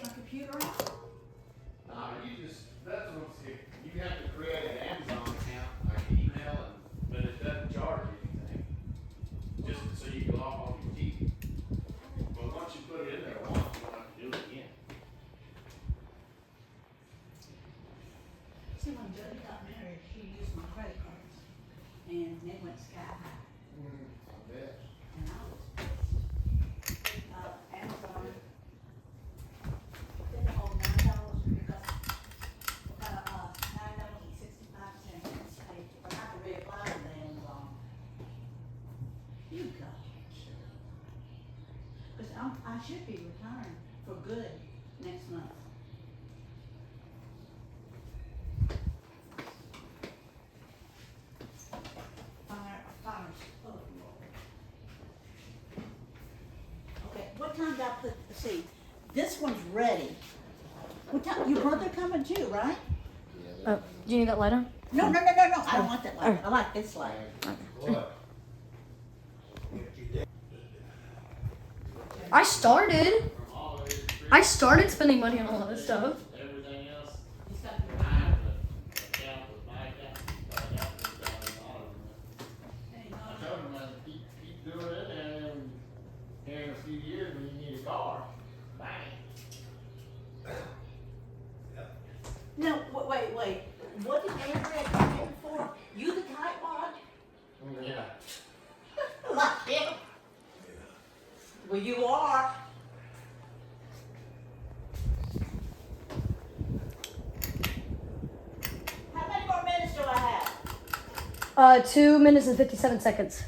my computer out? No, you just, that's what I'm saying, you have to create an Amazon account, like email, but it doesn't charge you anything. Just so you can log on your TV. But once you put it in there once, you don't have to do it again. See, when Jody got married, she used my credit cards, and they went sky high, I bet. and I was pissed. Amazon, they owe $9 because, $9.65 paid, but I can reapply with Amazon. You got to be kidding. Cause I should be retiring for good next month. Fires, oh Lord. Okay, what time did I put, see, this one's ready. What time, your brother coming too, right? Oh, do you need that lighter? No, I don't want that light, I like this light. What? I started. From all of it, I started spending money on a lot of stuff. everything else, He's got I have an account with my account, I got $3,000 in it. I told him I'd keep doing it, and here in a few years, when you need a car, bang. No, wait, what did Andrea come in for? You the tightwad? Yeah. Like him? Well, you are. How many more minutes do I have? 2 minutes and 57 seconds.